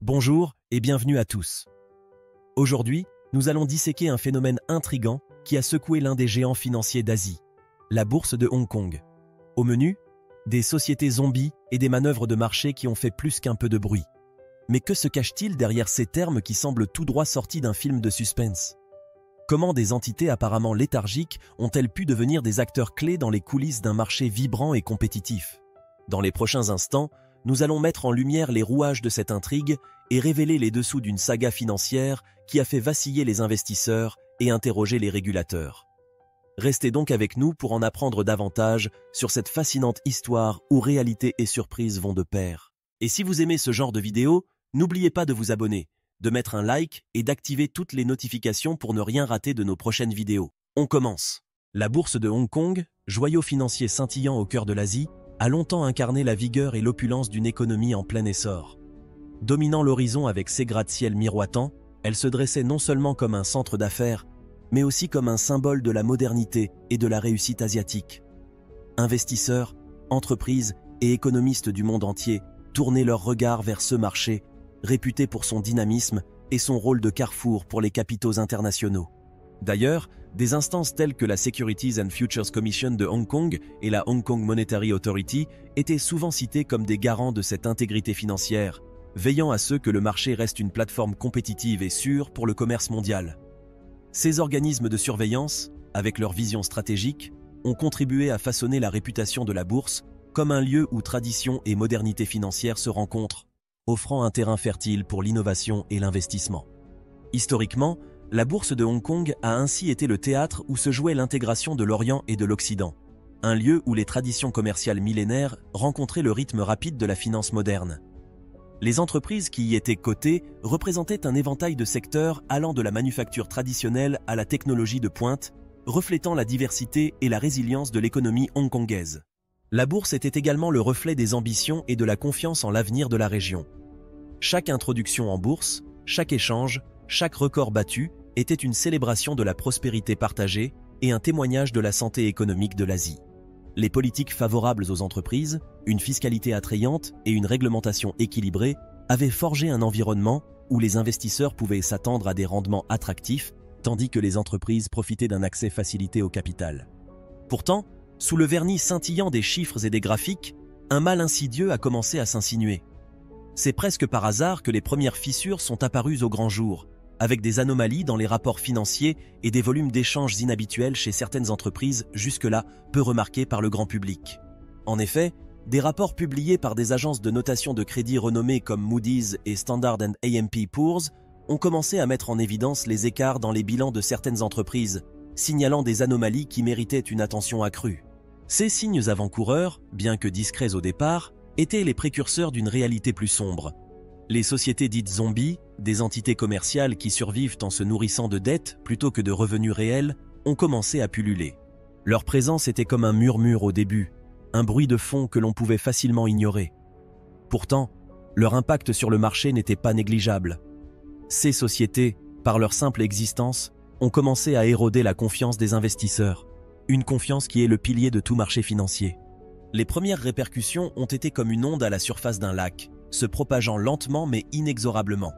Bonjour et bienvenue à tous. Aujourd'hui, nous allons disséquer un phénomène intrigant qui a secoué l'un des géants financiers d'Asie, la bourse de Hong Kong. Au menu, des sociétés zombies et des manœuvres de marché qui ont fait plus qu'un peu de bruit. Mais que se cache-t-il derrière ces termes qui semblent tout droit sortis d'un film de suspense? Comment des entités apparemment léthargiques ont-elles pu devenir des acteurs clés dans les coulisses d'un marché vibrant et compétitif? Dans les prochains instants, nous allons mettre en lumière les rouages de cette intrigue et révéler les dessous d'une saga financière qui a fait vaciller les investisseurs et interroger les régulateurs. Restez donc avec nous pour en apprendre davantage sur cette fascinante histoire où réalité et surprise vont de pair. Et si vous aimez ce genre de vidéo, n'oubliez pas de vous abonner, de mettre un like et d'activer toutes les notifications pour ne rien rater de nos prochaines vidéos. On commence. La bourse de Hong Kong, joyau financier scintillant au cœur de l'Asie, a longtemps incarné la vigueur et l'opulence d'une économie en plein essor. Dominant l'horizon avec ses gratte-ciel miroitants, elle se dressait non seulement comme un centre d'affaires, mais aussi comme un symbole de la modernité et de la réussite asiatique. Investisseurs, entreprises et économistes du monde entier tournaient leur regard vers ce marché, réputé pour son dynamisme et son rôle de carrefour pour les capitaux internationaux. D'ailleurs, des instances telles que la Securities and Futures Commission de Hong Kong et la Hong Kong Monetary Authority étaient souvent citées comme des garants de cette intégrité financière, veillant à ce que le marché reste une plateforme compétitive et sûre pour le commerce mondial. Ces organismes de surveillance, avec leur vision stratégique, ont contribué à façonner la réputation de la bourse comme un lieu où tradition et modernité financière se rencontrent, offrant un terrain fertile pour l'innovation et l'investissement. Historiquement, la bourse de Hong Kong a ainsi été le théâtre où se jouait l'intégration de l'Orient et de l'Occident, un lieu où les traditions commerciales millénaires rencontraient le rythme rapide de la finance moderne. Les entreprises qui y étaient cotées représentaient un éventail de secteurs allant de la manufacture traditionnelle à la technologie de pointe, reflétant la diversité et la résilience de l'économie hongkongaise. La bourse était également le reflet des ambitions et de la confiance en l'avenir de la région. Chaque introduction en bourse, chaque échange, chaque record battu était une célébration de la prospérité partagée et un témoignage de la santé économique de l'Asie. Les politiques favorables aux entreprises, une fiscalité attrayante et une réglementation équilibrée avaient forgé un environnement où les investisseurs pouvaient s'attendre à des rendements attractifs, tandis que les entreprises profitaient d'un accès facilité au capital. Pourtant, sous le vernis scintillant des chiffres et des graphiques, un mal insidieux a commencé à s'insinuer. C'est presque par hasard que les premières fissures sont apparues au grand jour, avec des anomalies dans les rapports financiers et des volumes d'échanges inhabituels chez certaines entreprises jusque-là peu remarqués par le grand public. En effet, des rapports publiés par des agences de notation de crédit renommées comme Moody's et Standard & Poor's ont commencé à mettre en évidence les écarts dans les bilans de certaines entreprises, signalant des anomalies qui méritaient une attention accrue. Ces signes avant-coureurs, bien que discrets au départ, étaient les précurseurs d'une réalité plus sombre. Les sociétés dites zombies, des entités commerciales qui survivent en se nourrissant de dettes plutôt que de revenus réels, ont commencé à pulluler. Leur présence était comme un murmure au début, un bruit de fond que l'on pouvait facilement ignorer. Pourtant, leur impact sur le marché n'était pas négligeable. Ces sociétés, par leur simple existence, ont commencé à éroder la confiance des investisseurs, une confiance qui est le pilier de tout marché financier. Les premières répercussions ont été comme une onde à la surface d'un lac, se propageant lentement mais inexorablement.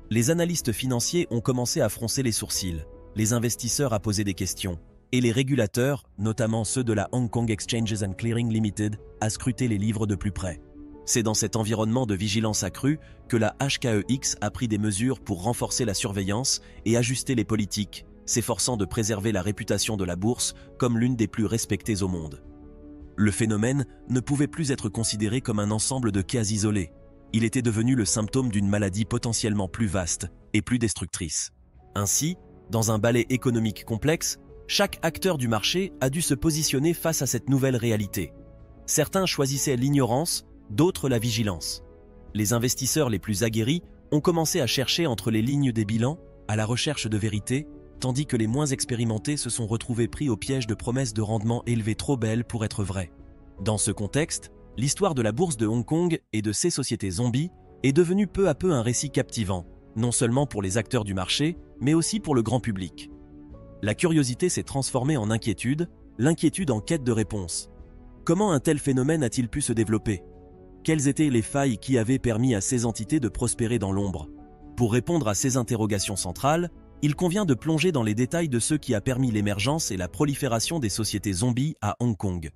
Les analystes financiers ont commencé à froncer les sourcils, les investisseurs à poser des questions, et les régulateurs, notamment ceux de la Hong Kong Exchanges and Clearing Limited, à scruter les livres de plus près. C'est dans cet environnement de vigilance accrue que la HKEX a pris des mesures pour renforcer la surveillance et ajuster les politiques, s'efforçant de préserver la réputation de la bourse comme l'une des plus respectées au monde. Le phénomène ne pouvait plus être considéré comme un ensemble de cas isolés. Il était devenu le symptôme d'une maladie potentiellement plus vaste et plus destructrice. Ainsi, dans un ballet économique complexe, chaque acteur du marché a dû se positionner face à cette nouvelle réalité. Certains choisissaient l'ignorance, d'autres la vigilance. Les investisseurs les plus aguerris ont commencé à chercher entre les lignes des bilans, à la recherche de vérité, tandis que les moins expérimentés se sont retrouvés pris au piège de promesses de rendement élevés trop belles pour être vraies. Dans ce contexte, l'histoire de la bourse de Hong Kong et de ses sociétés zombies est devenue peu à peu un récit captivant, non seulement pour les acteurs du marché, mais aussi pour le grand public. La curiosité s'est transformée en inquiétude, l'inquiétude en quête de réponse. Comment un tel phénomène a-t-il pu se développer? Quelles étaient les failles qui avaient permis à ces entités de prospérer dans l'ombre? Pour répondre à ces interrogations centrales, il convient de plonger dans les détails de ce qui a permis l'émergence et la prolifération des sociétés zombies à Hong Kong.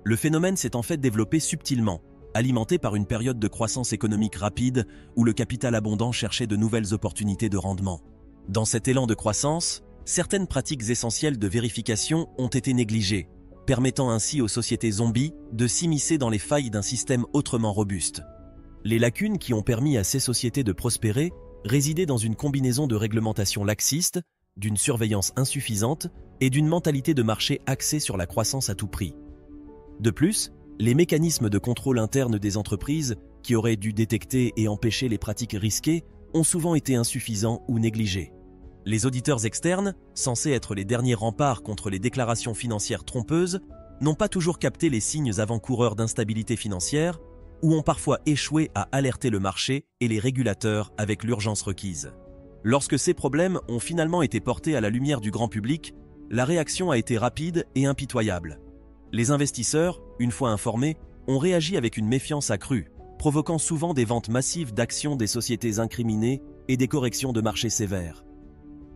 Le phénomène s'est en fait développé subtilement, alimenté par une période de croissance économique rapide où le capital abondant cherchait de nouvelles opportunités de rendement. Dans cet élan de croissance, certaines pratiques essentielles de vérification ont été négligées, permettant ainsi aux sociétés zombies de s'immiscer dans les failles d'un système autrement robuste. Les lacunes qui ont permis à ces sociétés de prospérer résidaient dans une combinaison de réglementations laxistes, d'une surveillance insuffisante et d'une mentalité de marché axée sur la croissance à tout prix. De plus, les mécanismes de contrôle interne des entreprises, qui auraient dû détecter et empêcher les pratiques risquées, ont souvent été insuffisants ou négligés. Les auditeurs externes, censés être les derniers remparts contre les déclarations financières trompeuses, n'ont pas toujours capté les signes avant-coureurs d'instabilité financière ou ont parfois échoué à alerter le marché et les régulateurs avec l'urgence requise. Lorsque ces problèmes ont finalement été portés à la lumière du grand public, la réaction a été rapide et impitoyable. Les investisseurs, une fois informés, ont réagi avec une méfiance accrue, provoquant souvent des ventes massives d'actions des sociétés incriminées et des corrections de marché sévères.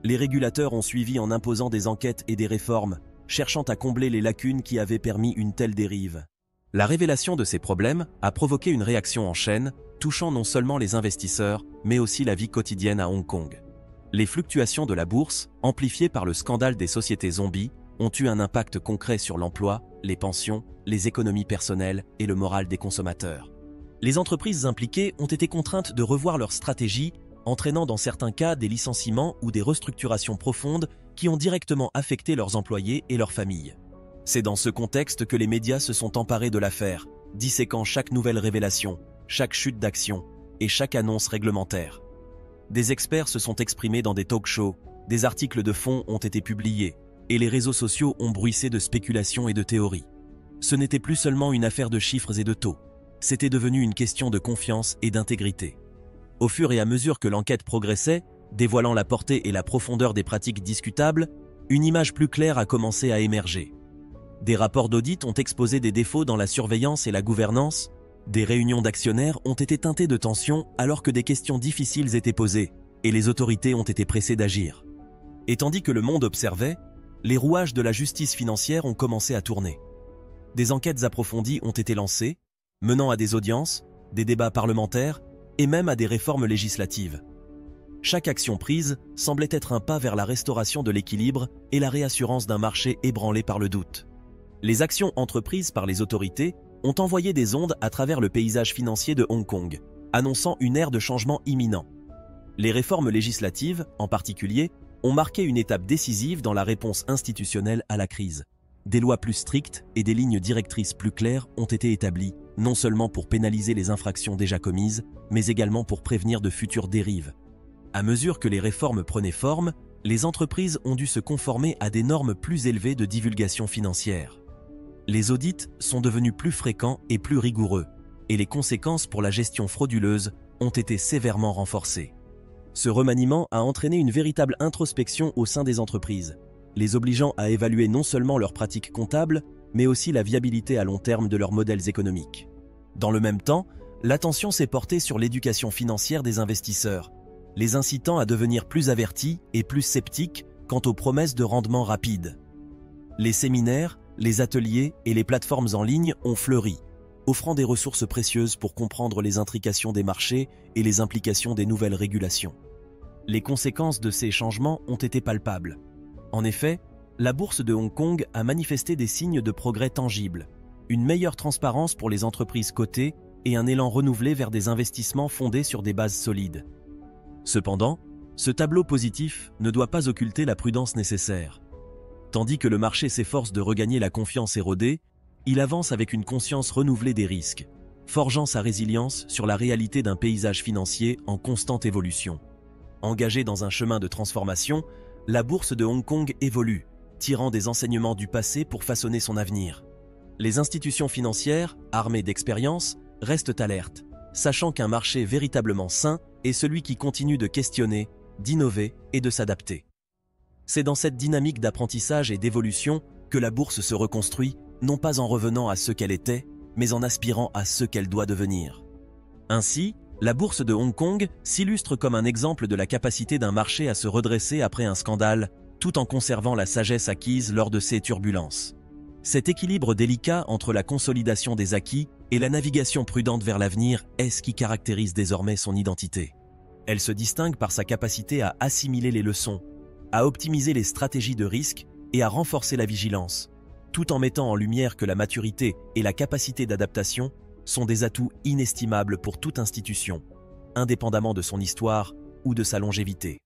Les régulateurs ont suivi en imposant des enquêtes et des réformes, cherchant à combler les lacunes qui avaient permis une telle dérive. La révélation de ces problèmes a provoqué une réaction en chaîne, touchant non seulement les investisseurs, mais aussi la vie quotidienne à Hong Kong. Les fluctuations de la bourse, amplifiées par le scandale des sociétés zombies, ont eu un impact concret sur l'emploi, les pensions, les économies personnelles et le moral des consommateurs. Les entreprises impliquées ont été contraintes de revoir leur stratégie, entraînant dans certains cas des licenciements ou des restructurations profondes qui ont directement affecté leurs employés et leurs familles. C'est dans ce contexte que les médias se sont emparés de l'affaire, disséquant chaque nouvelle révélation, chaque chute d'action et chaque annonce réglementaire. Des experts se sont exprimés dans des talk-shows, des articles de fond ont été publiés, et les réseaux sociaux ont bruissé de spéculations et de théories. Ce n'était plus seulement une affaire de chiffres et de taux, c'était devenu une question de confiance et d'intégrité. Au fur et à mesure que l'enquête progressait, dévoilant la portée et la profondeur des pratiques discutables, une image plus claire a commencé à émerger. Des rapports d'audit ont exposé des défauts dans la surveillance et la gouvernance, des réunions d'actionnaires ont été teintées de tensions alors que des questions difficiles étaient posées, et les autorités ont été pressées d'agir. Et tandis que le monde observait, les rouages de la justice financière ont commencé à tourner. Des enquêtes approfondies ont été lancées, menant à des audiences, des débats parlementaires et même à des réformes législatives. Chaque action prise semblait être un pas vers la restauration de l'équilibre et la réassurance d'un marché ébranlé par le doute. Les actions entreprises par les autorités ont envoyé des ondes à travers le paysage financier de Hong Kong, annonçant une ère de changement imminent. Les réformes législatives, en particulier, ont marqué une étape décisive dans la réponse institutionnelle à la crise. Des lois plus strictes et des lignes directrices plus claires ont été établies, non seulement pour pénaliser les infractions déjà commises, mais également pour prévenir de futures dérives. À mesure que les réformes prenaient forme, les entreprises ont dû se conformer à des normes plus élevées de divulgation financière. Les audits sont devenus plus fréquents et plus rigoureux, et les conséquences pour la gestion frauduleuse ont été sévèrement renforcées. Ce remaniement a entraîné une véritable introspection au sein des entreprises, les obligeant à évaluer non seulement leurs pratiques comptables, mais aussi la viabilité à long terme de leurs modèles économiques. Dans le même temps, l'attention s'est portée sur l'éducation financière des investisseurs, les incitant à devenir plus avertis et plus sceptiques quant aux promesses de rendement rapide. Les séminaires, les ateliers et les plateformes en ligne ont fleuri, offrant des ressources précieuses pour comprendre les intrications des marchés et les implications des nouvelles régulations. Les conséquences de ces changements ont été palpables. En effet, la bourse de Hong Kong a manifesté des signes de progrès tangibles, une meilleure transparence pour les entreprises cotées et un élan renouvelé vers des investissements fondés sur des bases solides. Cependant, ce tableau positif ne doit pas occulter la prudence nécessaire. Tandis que le marché s'efforce de regagner la confiance érodée, il avance avec une conscience renouvelée des risques, forgeant sa résilience sur la réalité d'un paysage financier en constante évolution. Engagée dans un chemin de transformation, la bourse de Hong Kong évolue, tirant des enseignements du passé pour façonner son avenir. Les institutions financières, armées d'expérience, restent alertes, sachant qu'un marché véritablement sain est celui qui continue de questionner, d'innover et de s'adapter. C'est dans cette dynamique d'apprentissage et d'évolution que la bourse se reconstruit, non pas en revenant à ce qu'elle était, mais en aspirant à ce qu'elle doit devenir. Ainsi, la bourse de Hong Kong s'illustre comme un exemple de la capacité d'un marché à se redresser après un scandale, tout en conservant la sagesse acquise lors de ces turbulences. Cet équilibre délicat entre la consolidation des acquis et la navigation prudente vers l'avenir est ce qui caractérise désormais son identité. Elle se distingue par sa capacité à assimiler les leçons, à optimiser les stratégies de risque et à renforcer la vigilance, tout en mettant en lumière que la maturité et la capacité d'adaptation sont des atouts inestimables pour toute institution, indépendamment de son histoire ou de sa longévité.